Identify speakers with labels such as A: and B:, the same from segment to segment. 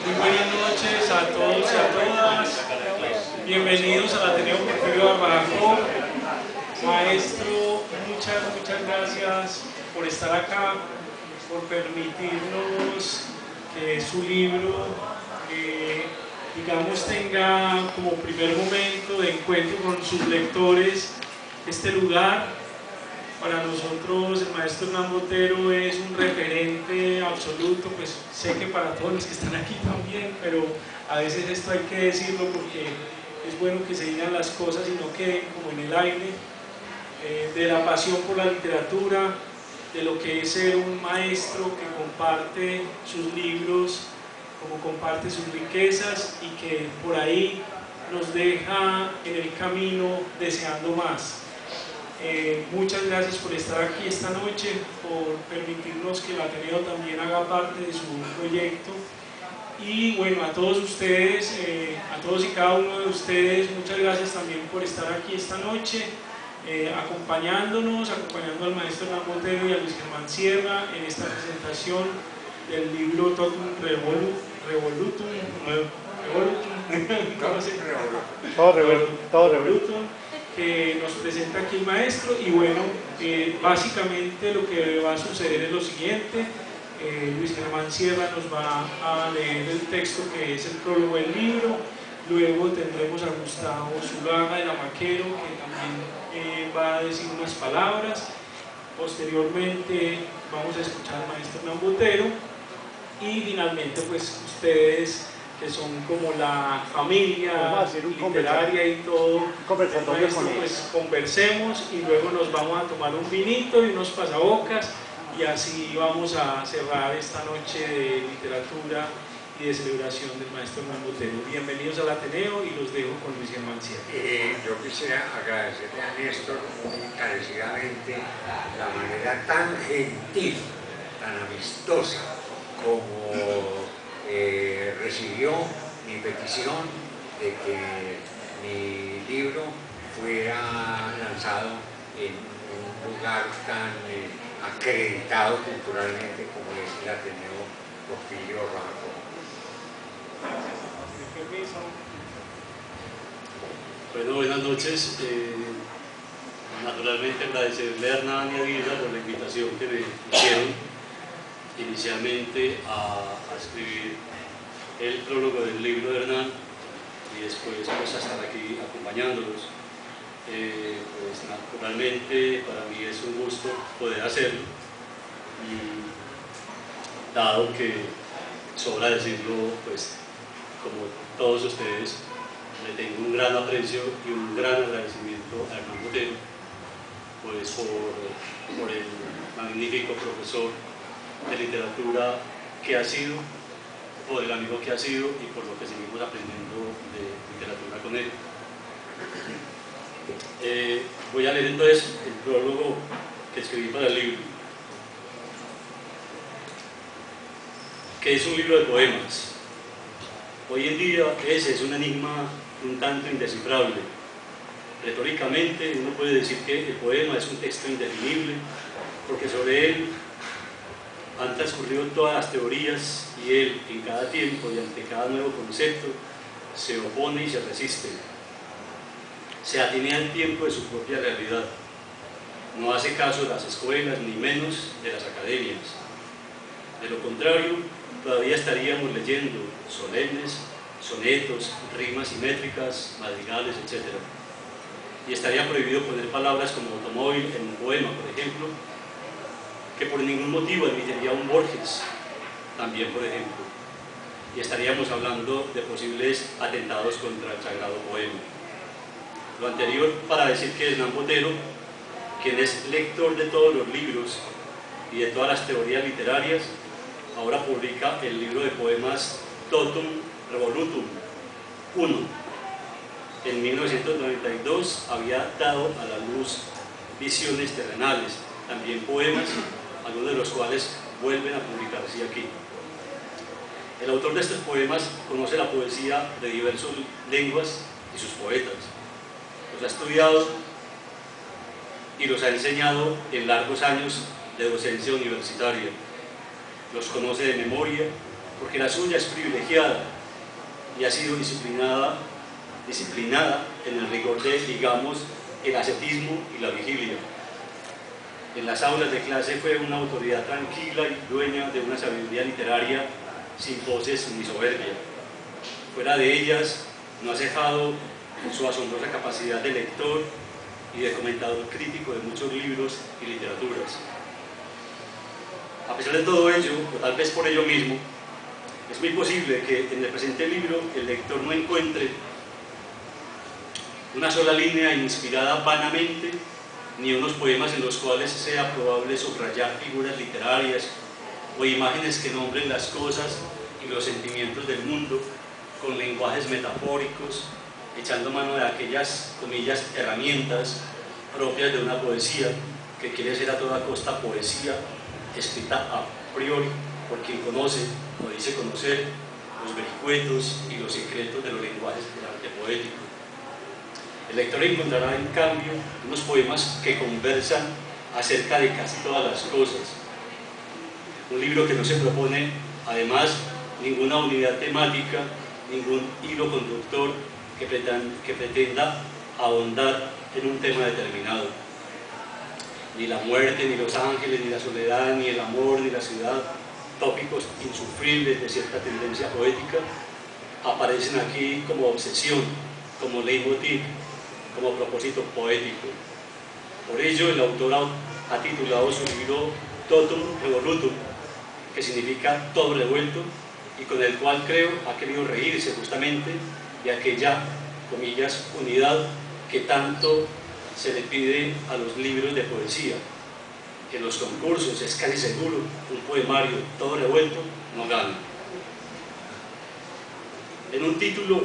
A: Muy buenas noches a todos y a todas. Bienvenidos al Ateneo Porfirio Barbajaco. Maestro, muchas gracias por estar acá, por permitirnos que su libro, digamos, tenga como primer momento de encuentro con sus lectores este lugar. Para nosotros el maestro Hernán Botero es un referente absoluto, pues sé que para todos los que están aquí también, pero a veces esto hay que decirlo porque es bueno que se digan las cosas y no queden como en el aire, de la pasión por la literatura, de lo que es ser un maestro que comparte sus libros, como comparte sus riquezas y que por ahí nos deja en el camino deseando más. Muchas gracias por estar aquí esta noche, por permitirnos que el Ateneo también haga parte de su proyecto. Y bueno, a todos ustedes, a todos y cada uno de ustedes, muchas gracias también por estar aquí esta noche, acompañando al maestro Hernán Botero y a Luis Germán Sierra en esta presentación del libro Totum Revolutum, que nos presenta aquí el maestro. Y bueno, básicamente lo que va a suceder es lo siguiente. Luis Germán Sierra nos va a leer el texto que es el prólogo del libro, luego tendremos a Gustavo Zuluaga de la Maquero, que también va a decir unas palabras. Posteriormente vamos a escuchar al maestro Hernán Botero y finalmente pues ustedes, que son como la familia literaria y todo, maestro, pues conversemos y luego nos vamos a tomar un vinito y unos pasabocas y así vamos a cerrar esta noche de literatura y de celebración del maestro Hernán Botero. Bienvenidos al Ateneo y los dejo con Luis Germán Sierra.
B: Yo quisiera agradecerle a Néstor muy encarecidamente la manera tan gentil, tan amistosa como recibió mi petición de que mi libro fuera lanzado en un lugar tan acreditado culturalmente como es el Ateneo Porfirio Barbajaco.
C: Bueno, buenas noches. Naturalmente agradecerle a Hernán y a Guida por la invitación que me hicieron inicialmente a escribir el prólogo del libro de Hernán y después pues, a estar aquí acompañándolos. Pues naturalmente para mí es un gusto poder hacerlo, y dado que sobra decirlo, pues como todos ustedes, le tengo un gran aprecio y un gran agradecimiento a Hernán Botero pues por el magnífico profesor de literatura que ha sido, por el amigo que ha sido y por lo que seguimos aprendiendo de literatura con él. Voy a leer entonces el prólogo que escribí para el libro, que es un libro de poemas. Hoy en día ese es un enigma un tanto indescifrable. Retóricamente uno puede decir que el poema es un texto indefinible porque sobre él han transcurrido todas las teorías y él en cada tiempo y ante cada nuevo concepto se opone y se resiste. Se atiene al tiempo de su propia realidad. No hace caso de las escuelas ni menos de las academias. De lo contrario, todavía estaríamos leyendo solemnes, sonetos, rimas simétricas, madrigales, etc. Y estaría prohibido poner palabras como automóvil en un poema, por ejemplo, que por ningún motivo admitiría un Borges, también por ejemplo. Y estaríamos hablando de posibles atentados contra el sagrado poema. Lo anterior para decir que Hernán Botero, quien es lector de todos los libros y de todas las teorías literarias, ahora publica el libro de poemas Totum Revolutum 1. En 1992 había dado a la luz Visiones terrenales, también poemas, algunos de los cuales vuelven a publicarse aquí. El autor de estos poemas conoce la poesía de diversas lenguas y sus poetas. Los ha estudiado y los ha enseñado en largos años de docencia universitaria. Los conoce de memoria porque la suya es privilegiada y ha sido disciplinada en el rigor de, digamos, el ascetismo y la vigilia. En las aulas de clase fue una autoridad tranquila y dueña de una sabiduría literaria sin poses ni soberbia. Fuera de ellas, no ha cejado su asombrosa capacidad de lector y de comentador crítico de muchos libros y literaturas. A pesar de todo ello, o tal vez por ello mismo, es muy posible que en el presente libro el lector no encuentre una sola línea inspirada vanamente, ni unos poemas en los cuales sea probable subrayar figuras literarias o imágenes que nombren las cosas y los sentimientos del mundo con lenguajes metafóricos, echando mano de aquellas, comillas, herramientas propias de una poesía que quiere ser a toda costa poesía escrita a priori por quien conoce o dice conocer los vericuetos y los secretos de los lenguajes del arte poético. El lector encontrará en cambio unos poemas que conversan acerca de casi todas las cosas. Un libro que no se propone además ninguna unidad temática, ningún hilo conductor que pretenda ahondar en un tema determinado. Ni la muerte, ni los ángeles, ni la soledad, ni el amor, ni la ciudad, tópicos insufribles de cierta tendencia poética, aparecen aquí como obsesión, como leitmotiv, como propósito poético. Por ello, el autor ha titulado su libro Totum Revolutum, que significa todo revuelto, y con el cual creo ha querido reírse justamente de aquella, comillas, unidad que tanto se le pide a los libros de poesía. En los concursos es casi seguro un poemario todo revuelto no gana. En un título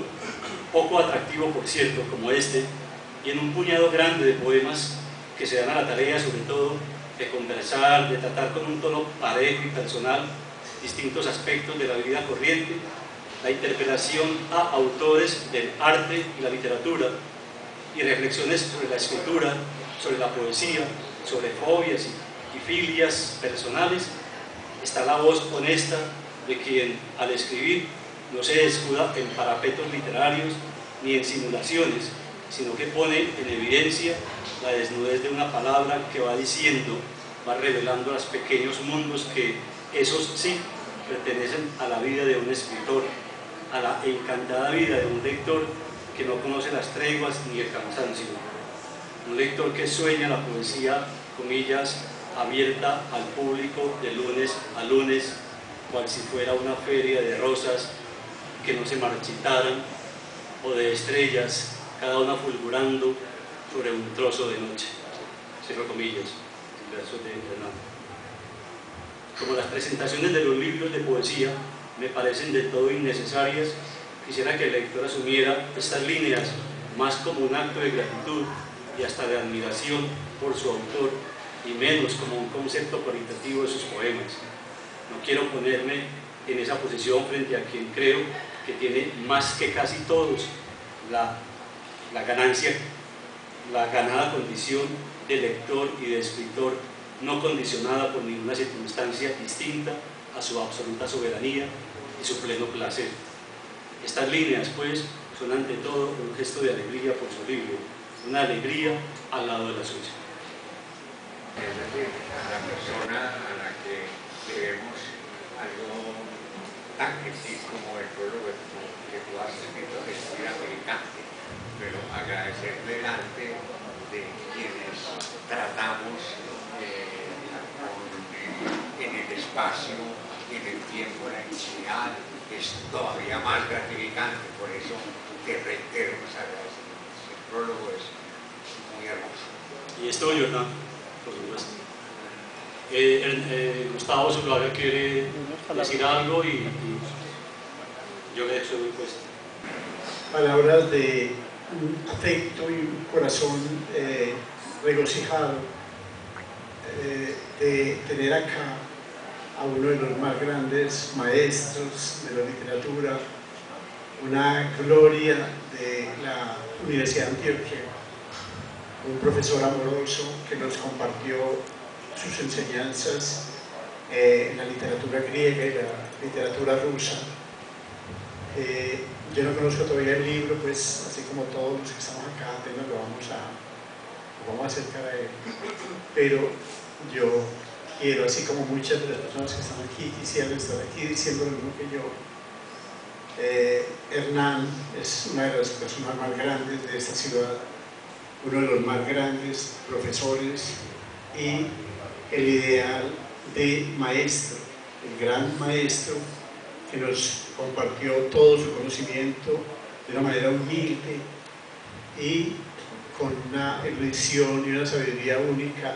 C: poco atractivo, por cierto, como este, y en un puñado grande de poemas que se dan a la tarea sobre todo de conversar, de tratar con un tono parejo y personal distintos aspectos de la vida corriente, la interpelación a autores del arte y la literatura y reflexiones sobre la escritura, sobre la poesía, sobre fobias y filias personales, está la voz honesta de quien al escribir no se escuda en parapetos literarios ni en simulaciones, sino que pone en evidencia la desnudez de una palabra que va diciendo, va revelando los pequeños mundos que, esos sí, pertenecen a la vida de un escritor, a la encantada vida de un lector que no conoce las treguas ni el cansancio. Un lector que sueña la poesía, comillas, abierta al público de lunes a lunes, cual si fuera una feria de rosas que no se marchitaran, o de estrellas, cada una fulgurando sobre un trozo de noche. Cierro comillas, versos de Fernando. Como las presentaciones de los libros de poesía me parecen de todo innecesarias, quisiera que el lector asumiera estas líneas más como un acto de gratitud y hasta de admiración por su autor, y menos como un concepto cualitativo de sus poemas. No quiero ponerme en esa posición frente a quien creo que tiene más que casi todos la ganancia, la ganada condición de lector y de escritor, no condicionada por ninguna circunstancia distinta a su absoluta soberanía y su pleno placer. Estas líneas, pues, son ante todo un gesto de alegría por su libro, una alegría al lado de la suya.
B: Es decir, a la persona a la que debemos algo tan gentil como el prólogo que tú has escrito es muy gratificante, pero agradecer delante de quienes tratamos en el espacio, en el tiempo, en la intimidad, es todavía más gratificante. Por eso te reitero los agradecimientos. El prólogo es muy hermoso.
C: Y esto, Jordan, por supuesto. Gustavo Zuluaga quiere decir algo y yo le estoy puesto.
D: Palabras de un afecto y un corazón regocijado de tener acá a uno de los más grandes maestros de la literatura, una gloria de la Universidad de Antioquia, un profesor amoroso que nos compartió sus enseñanzas en la literatura griega y la literatura rusa. Yo no conozco todavía el libro, pues así como todos los que estamos acá apenas lo vamos a acercar a él, pero yo quiero, así como muchas de las personas que están aquí quisieran estar aquí diciendo lo mismo que yo. Hernán es una de las personas más grandes de esta ciudad, uno de los más grandes profesores y el ideal de maestro, el gran maestro que nos compartió todo su conocimiento de una manera humilde y con una erudición y una sabiduría única.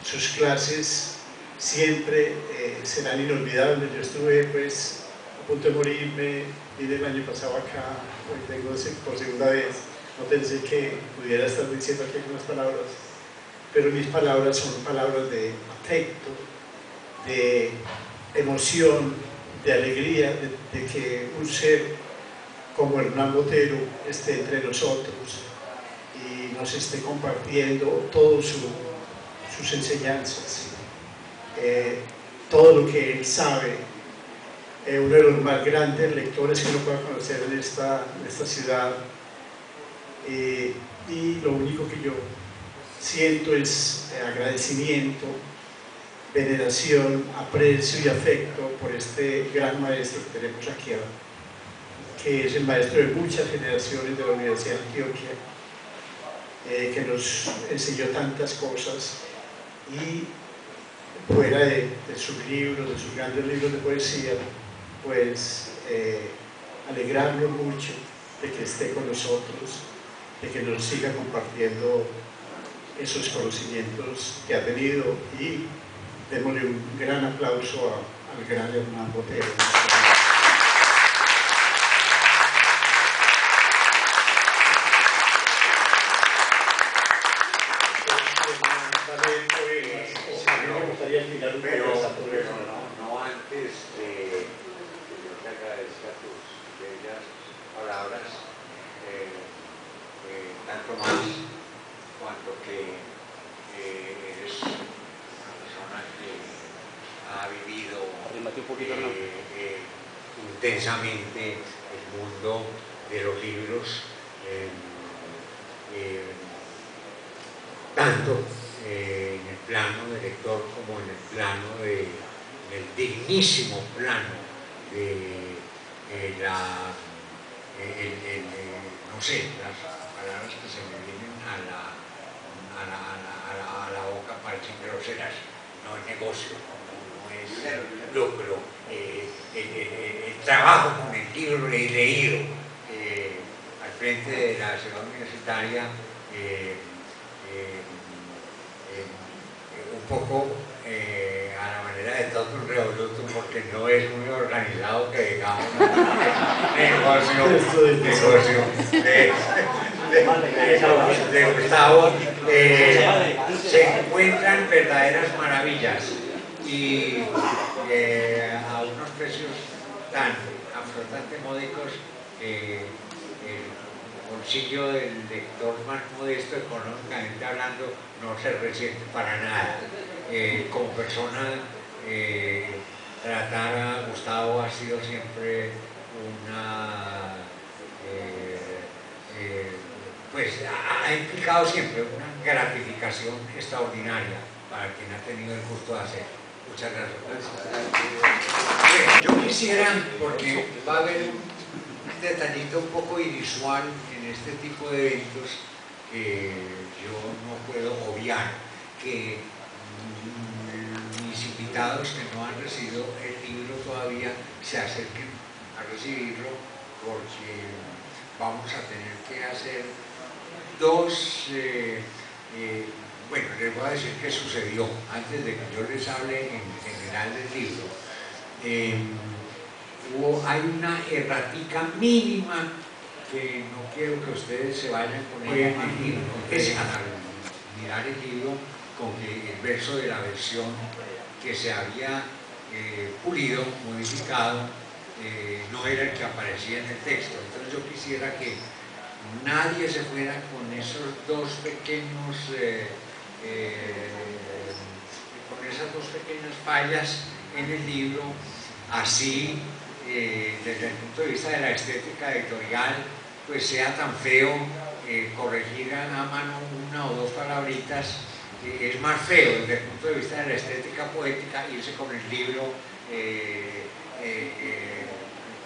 D: Sus clases siempre serán inolvidables. Yo estuve pues a punto de morirme, vine el año pasado acá, hoy vengo por segunda vez. No pensé que pudiera estar diciendo aquí algunas palabras, pero mis palabras son palabras de afecto, de emoción, de alegría, de que un ser como Hernán Botero esté entre nosotros y nos esté compartiendo todas sus enseñanzas, todo lo que él sabe. Uno de los más grandes lectores que uno pueda conocer en esta ciudad, y lo único que yo siento es agradecimiento, veneración, aprecio y afecto por este gran maestro que tenemos aquí, que es el maestro de muchas generaciones de la Universidad de Antioquia, que nos enseñó tantas cosas, y fuera de sus libros, de sus grandes libros de poesía, pues alegrarnos mucho de que esté con nosotros, de que nos siga compartiendo esos conocimientos que ha tenido, y démosle un gran aplauso al gran Hernán Botero.
B: Pero no antes de que yo te agradezca tus bellas palabras, tanto más cuanto que eres una persona que ha vivido intensamente el mundo de los libros, tanto en el plano del lector como en el plano del dignísimo plano de no sé, las palabras que se me vienen a la boca parecen groseras. No es negocio, no es lucro, el trabajo con el libro leído al frente de la ciudad universitaria, un poco a la manera de todo un revoluto, porque no es muy organizado que digamos negocio de Gustavo, se encuentran verdaderas maravillas, y a unos precios tan absolutamente módicos que el bolsillo del lector más modesto económicamente hablando no se resiente para nada. Como persona, tratar a Gustavo ha sido siempre una pues ha implicado siempre una gratificación extraordinaria para quien ha tenido el gusto de hacer. Muchas gracias. Yo quisiera, porque va a haber un detallito un poco inusual en este tipo de eventos que yo no puedo obviar, que mis invitados que no han recibido el libro todavía se acerquen a recibirlo, porque vamos a tener que hacer dos, bueno, les voy a decir qué sucedió antes de que yo les hable en general del libro. Hay una errática mínima que no quiero que ustedes se vayan con ella en el libro. Empiezan a mirar el libro con que el verso de la versión que se había pulido, modificado, no era el que aparecía en el texto. Entonces yo quisiera que nadie se fuera con esos dos pequeños, con esas dos pequeñas fallas en el libro así desde el punto de vista de la estética editorial, pues sea tan feo corregir a mano una o dos palabritas. Es más feo desde el punto de vista de la estética poética irse con el libro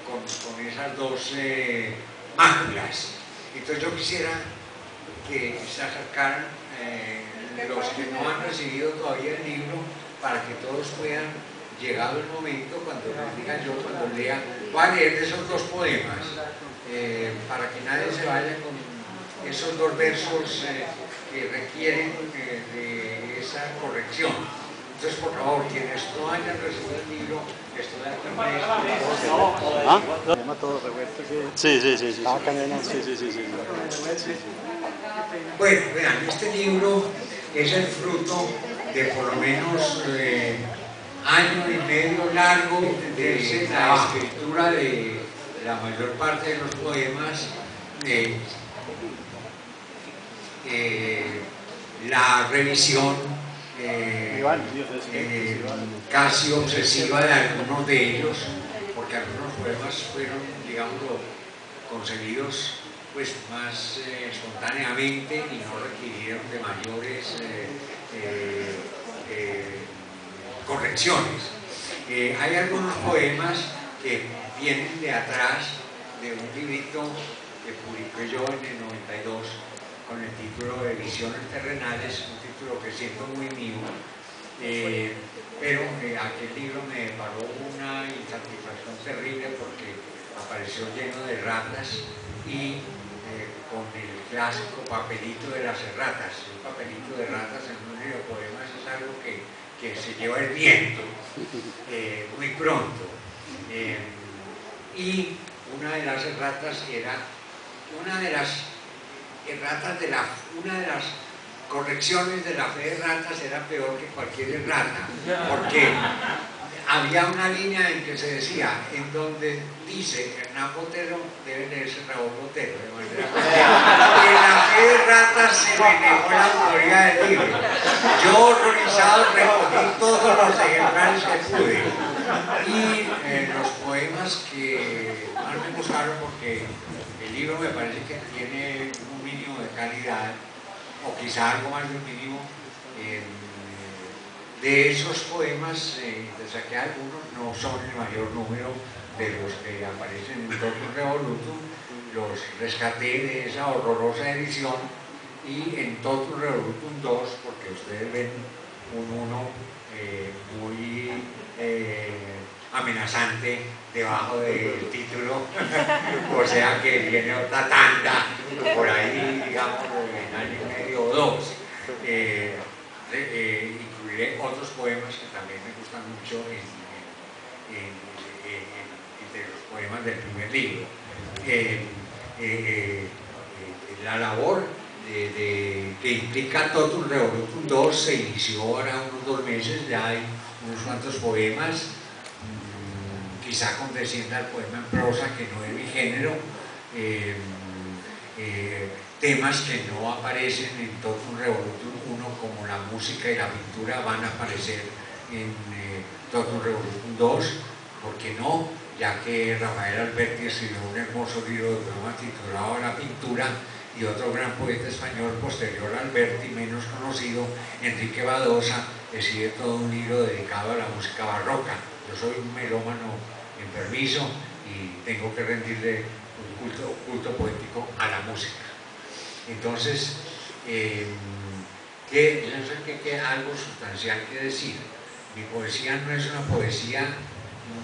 B: con esas dos máculas. Entonces yo quisiera que se acercaran los que no han recibido todavía el libro, para que todos puedan, llegado el momento, cuando les diga yo, cuando lea, voy a leer de esos dos poemas, para que nadie se vaya con esos dos versos que requieren de esa corrección. Entonces, por favor, quienes no hayan recibido el libro, estoy Bueno, vean, este libro es el fruto de por lo menos año y medio largo de la escritura de la mayor parte de los poemas, la revisión casi obsesiva de algunos de ellos, porque algunos poemas fueron, digamos, concebidos pues más espontáneamente y no requirieron de mayores correcciones. Hay algunos poemas que vienen de atrás de un librito que publiqué yo en el 92 con el título de Visiones Terrenales, un título que siento muy mío, pero aquel libro me paró una insatisfacción terrible porque apareció lleno de ratas y con el clásico papelito de las erratas. El papelito de ratas en un libro de poemas es algo que se lleva el viento muy pronto. Y una de las erratas era una de las correcciones de la fe de ratas era peor que cualquier errata, porque había una línea en que se decía, en donde dice Hernán Botero, debe leerse Raúl Botero, de manera que la fe de ratas se me negó la autoría del libro. Yo, horrorizado, recogí todos los ejemplares que pude. Y los poemas que más me gustaron, porque el libro me parece que tiene un mínimo de calidad, o quizá algo más de un mínimo. De esos poemas, saqué algunos, no son el mayor número de los que aparecen en Totum Revolutum, los rescaté de esa horrorosa edición, y en Totum Revolutum 2, porque ustedes ven un 1 muy amenazante debajo del título, o sea que viene otra tanda por ahí, digamos, en año y medio o dos. Incluiré otros poemas que también me gustan mucho entre los poemas del primer libro. La labor que implica Totum Revolutum 2 se inició ahora unos 2 meses, ya hay unos cuantos poemas, quizá condescienda al poema en prosa, que no es mi género, temas que no aparecen en Totum Revolutum 1, como la música y la pintura, van a aparecer en Totum Revolutum 2, ¿por qué no? Ya que Rafael Alberti escribió un hermoso libro de poemas titulado La pintura, y otro gran poeta español posterior a Alberti, menos conocido, Enrique Badosa, escribe todo un libro dedicado a la música barroca. Yo soy un melómano enfermizo y tengo que rendirle un culto poético a la música. Entonces, que algo sustancial que decir. Mi poesía no es una poesía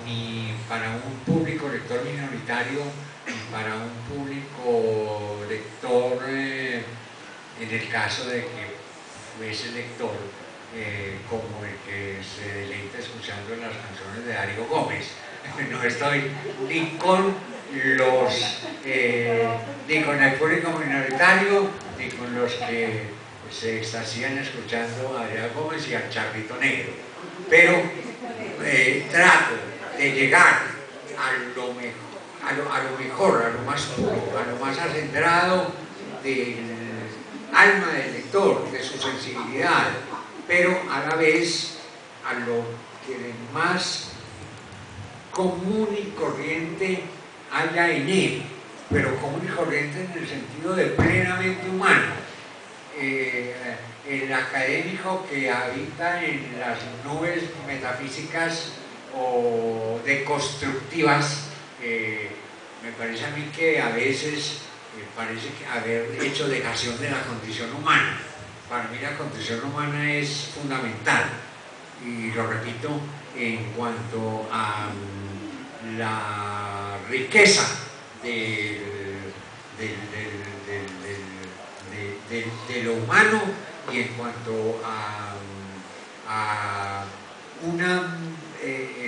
B: ni para un público lector minoritario, ni para un público lector, en el caso de que fuese lector, como el que se deleita escuchando las canciones de Darío Gómez. No estoy ni con ni con el público minoritario, ni con los que se extasían escuchando a Darío Gómez y al Charrito Negro, pero trato de llegar a lo mejor, a lo más puro, a lo más acendrado del alma del lector, de su sensibilidad, pero a la vez a lo que más común y corriente haya en él, pero común y corriente en el sentido de plenamente humano. El académico que habita en las nubes metafísicas o deconstructivas, me parece a mí que a veces parece que haber hecho dejación de la condición humana. Para mí la condición humana es fundamental, y lo repito, en cuanto a la riqueza de lo humano, y en cuanto a una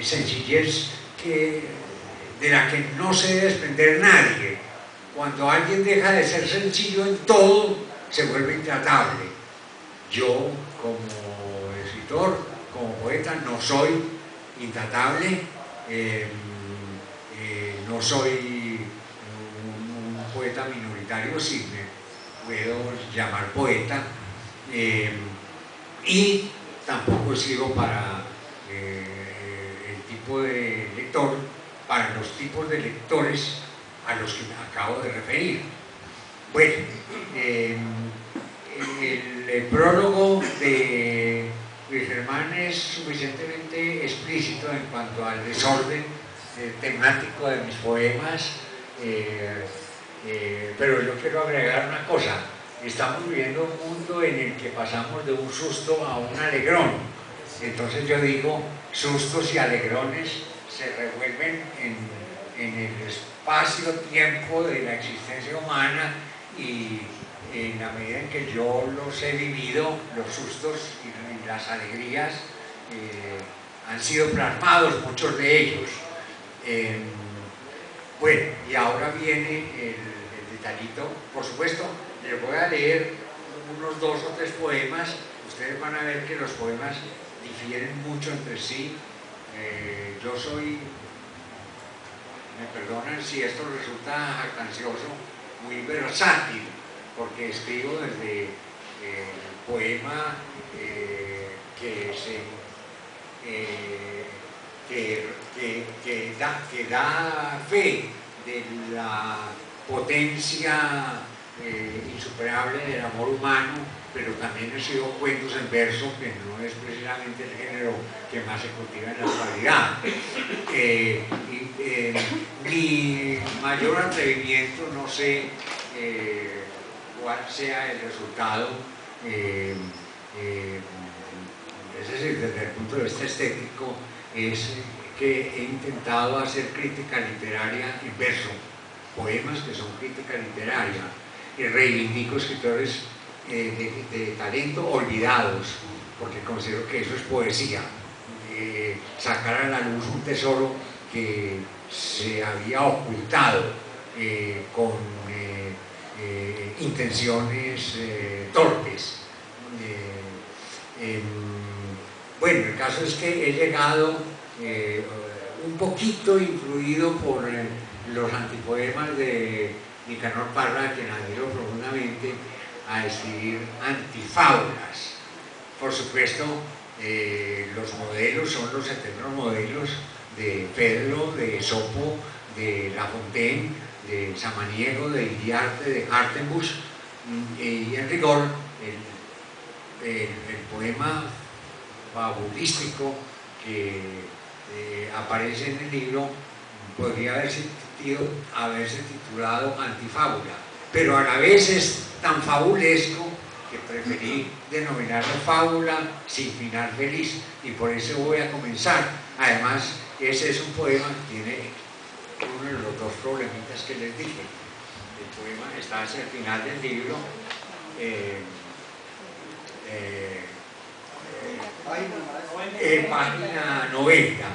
B: sencillez de la que no se debe desprender nadie. Cuando alguien deja de ser sencillo en todo, se vuelve intratable. Yo, como escritor, como poeta, no soy intratable, no soy un poeta minoritario, si me puedo llamar poeta, y tampoco sigo para el tipo de lector, para los tipos de lectores a los que me acabo de referir. Bueno, el prólogo de Luis Germán es suficientemente explícito en cuanto al desorden temático de mis poemas, pero yo quiero agregar una cosa. Estamos viviendo un mundo en el que pasamos de un susto a un alegrón. Entonces yo digo, sustos y alegrones se revuelven en el espacio-tiempo de la existencia humana, y en la medida en que yo los he vivido, los sustos y las alegrías han sido plasmados, muchos de ellos. Bueno, y ahora viene el detallito. Por supuesto, les voy a leer unos 2 o 3 poemas. Ustedes van a ver que los poemas difieren mucho entre sí. Yo soy, me perdonan si esto resulta jactancioso, muy versátil, porque escribo desde el poema que da fe de la potencia insuperable del amor humano, pero también he sido cuentos en verso, que no es precisamente el género que más se cultiva en la actualidad. Mi mayor atrevimiento, no sé cuál sea el resultado, es decir, desde el punto de vista estético, es que he intentado hacer crítica literaria en verso, poemas que son crítica literaria, y reivindico escritores de talento olvidados, porque considero que eso es poesía, sacar a la luz un tesoro que se había ocultado con intenciones torpes. Bueno, el caso es que he llegado un poquito influido por los antipoemas de Nicanor Parra, a quien admiro profundamente, a escribir antifábulas. Por supuesto, los modelos son los eternos modelos de Pedro, de Esopo, de La Fontaine, de Samaniego, de Iriarte, de Hartenbusch, y en rigor el poema fabulístico que aparece en el libro podría haberse titulado Antifábula, pero a la vez es tan fabulesco que preferí denominarlo fábula sin final feliz, y por eso voy a comenzar. Además, ese es un poema que tiene uno de los 2 problemitas que les dije. El poema está hacia el final del libro, página 90.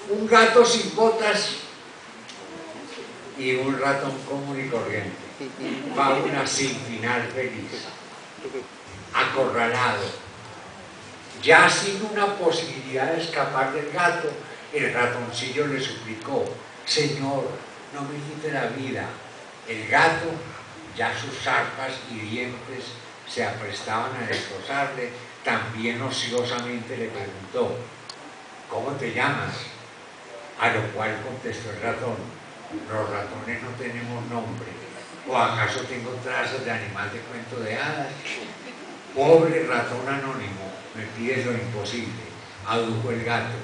B: Un gato sin botas y un ratón común y corriente. Fábula sin final feliz. Acorralado, ya sin una posibilidad de escapar del gato, el ratoncillo le suplicó: Señor, no me quite la vida. El gato, ya sus zarpas y dientes se aprestaban a destrozarle, también ociosamente le preguntó: ¿Cómo te llamas? A lo cual contestó el ratón: los ratones no tenemos nombre. ¿O acaso tengo trazas de animal de cuento de hadas? Pobre ratón anónimo, me pides lo imposible, adujo el gato.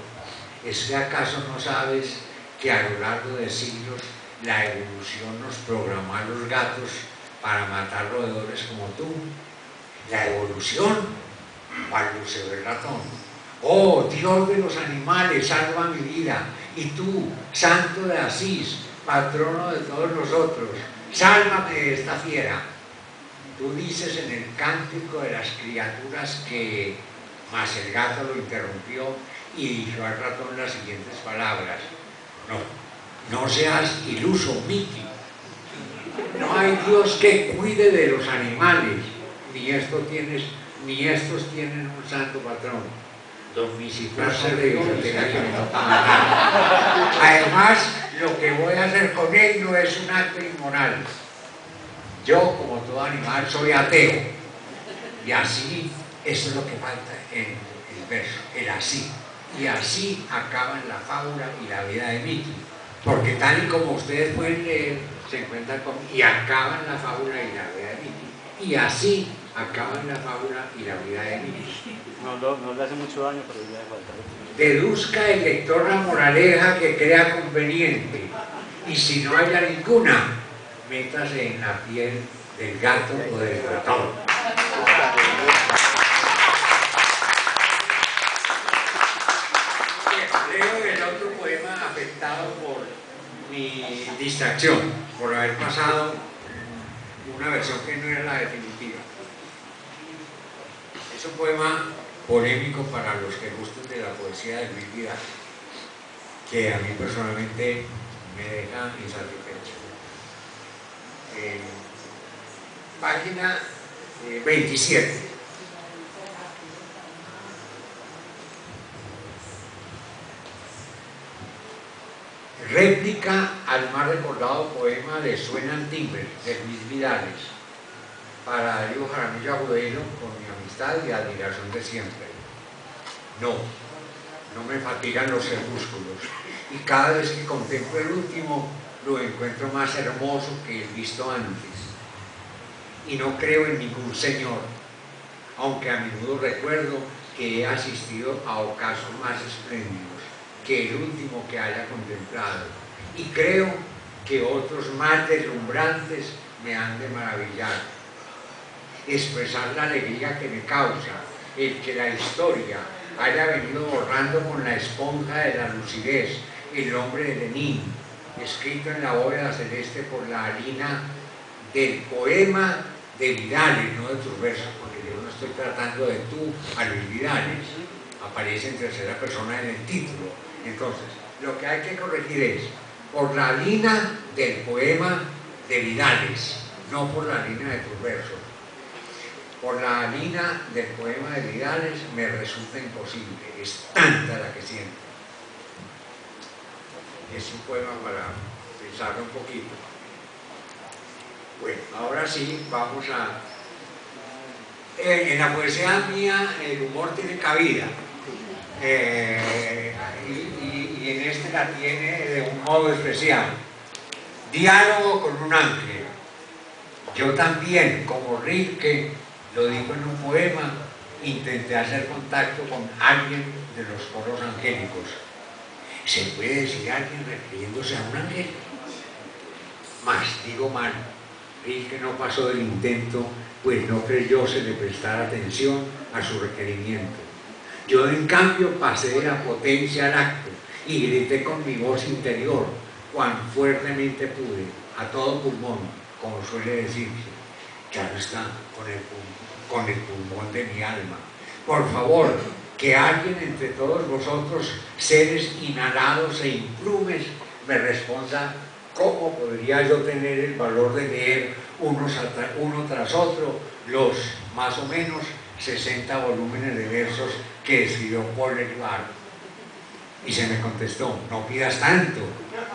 B: ¿Es que acaso no sabes que a lo largo de siglos la evolución nos programó a los gatos para matar roedores como tú? ¿La evolución? Balbuceó el ratón. Oh, Dios de los animales, salva mi vida. Y tú, santo de Asís, patrono de todos nosotros, sálvame de esta fiera. Tú dices en el cántico de las criaturas que... Mas el gato lo interrumpió y dijo al ratón las siguientes palabras: no seas iluso, Mickey. No hay Dios que cuide de los animales, ni estos tienen un santo patrón. Don Misifrase de Dios no para. Además, lo que voy a hacer con él no es un acto inmoral. Yo, como todo animal, soy ateo. Y así, eso es lo que falta en el verso, el así. Y así acaban la fábula y la vida de Mickey. Porque tal y como ustedes pueden leer, se encuentran con... Y acaban la fábula y la vida de Mickey. Y así acaban la fábula y la vida de Mickey.
C: No le hace mucho daño, pero ya falta.
B: Deduzca el lector la moraleja que crea conveniente. Y si no haya ninguna, métase en la piel del gato o del ratón. Leo el otro poema afectado por mi distracción, por haber pasado una versión que no era la definitiva. Es un poema polémico para los que gusten de la poesía de Luis Vidal, que a mí personalmente me deja insatisfecho. Página 27. Réplica al más recordado poema de Suenan Timbres, de Luis Vidales, para Darío Jaramillo Agudelo, con mi amistad y admiración de siempre. No me fatigan los crepúsculos, y cada vez que contemplo el último, lo encuentro más hermoso que el visto antes. Y no creo en ningún señor, aunque a menudo recuerdo que he asistido a ocasos más espléndidos que el último que haya contemplado, y creo que otros más deslumbrantes me han de maravillar. Expresar la alegría que me causa el que la historia haya venido borrando con la esponja de la lucidez el nombre de Lenin, escrito en la bóveda celeste por la harina del poema de Vidales, no de tus versos, porque yo no estoy tratando de tú a Luis Vidales, aparece en tercera persona en el título. Entonces, lo que hay que corregir es por la harina del poema de Vidales, no por la harina de tus versos. Por la harina del poema de Vidales me resulta imposible, es tanta la que siento. Es un poema para pensarlo un poquito. Bueno, ahora sí, vamos a... en la poesía mía el humor tiene cabida. Y en este la tiene de un modo especial. Diálogo con un ángel. Yo también, como Rilke lo dijo en un poema, intenté hacer contacto con alguien de los coros angélicos. ¿Se puede decir alguien refiriéndose a un ángel? Mas digo mal. Rilke no pasó del intento, pues no creyó se le prestara atención a su requerimiento. Yo, en cambio, pasé de la potencia al acto y grité con mi voz interior, cuán fuertemente pude, a todo pulmón, como suele decirse. Claro está, con el pulmón de mi alma. Por favor, que alguien entre todos vosotros, seres inhalados e implumes, me responda cómo podría yo tener el valor de leer uno tras otro los más o menos 60 volúmenes de versos que escribió Paul Eluard. Y se me contestó: no pidas tanto.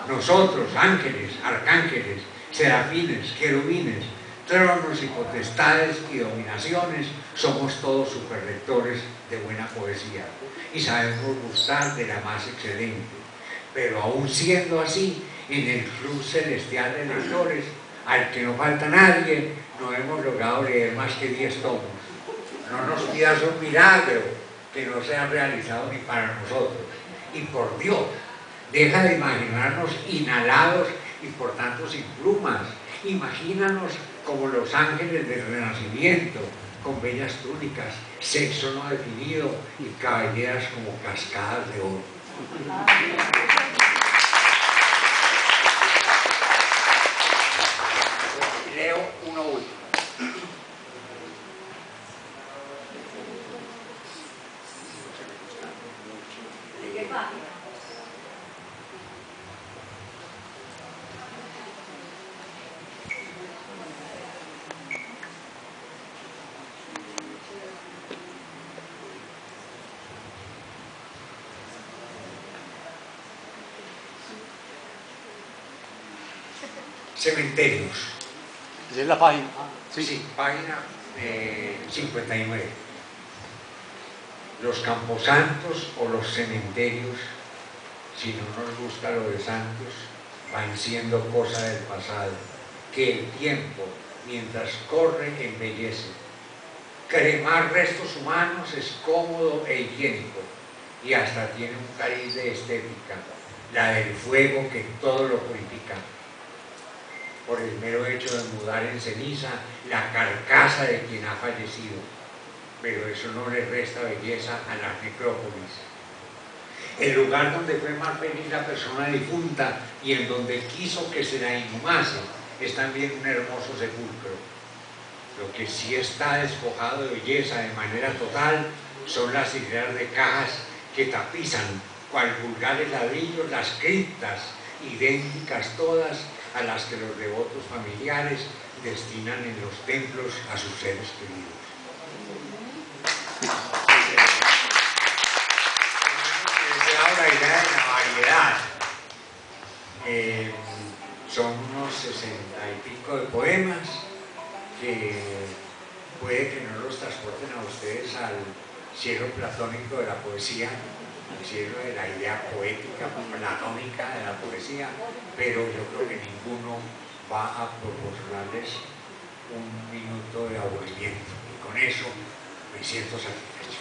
B: Nosotros, ángeles, arcángeles, serafines, querubines, tronos y potestades y dominaciones, somos todos superlectores de buena poesía y sabemos gustar de la más excelente. Pero aún siendo así, en el club celestial de lectores, al que no falta nadie, no hemos logrado leer más que 10 tomos. No nos pidas un milagro que no se ha realizado ni para nosotros. Y por Dios, deja de imaginarnos inhalados y por tanto sin plumas. Imagínanos como los ángeles del Renacimiento, con bellas túnicas, sexo no definido y cabelleras como cascadas de oro. Leo uno último.
E: ¿De qué página?
B: Cementerios.
C: Esa es la página.
B: Sí, página 59. Los camposantos o los cementerios, si no nos gusta lo de santos, van siendo cosa del pasado, que el tiempo, mientras corre, embellece. Cremar restos humanos es cómodo e higiénico y hasta tiene un cariz de estética, la del fuego que todo lo purifica. Por el mero hecho de mudar en ceniza la carcasa de quien ha fallecido, pero eso no le resta belleza a las necrópolis. El lugar donde fue más feliz la persona difunta y en donde quiso que se la inhumase es también un hermoso sepulcro. Lo que sí está despojado de belleza de manera total son las hileras de cajas que tapizan, cual vulgares ladrillos, las criptas, idénticas todas a las que los devotos familiares destinan en los templos a sus seres queridos. La idea de la variedad. Son unos 60 y pico de poemas que puede que no los transporten a ustedes al cielo platónico de la poesía, al cielo de la idea poética, platónica de la poesía, pero yo creo que ninguno va a proporcionarles un minuto de aburrimiento y con eso me siento satisfecho.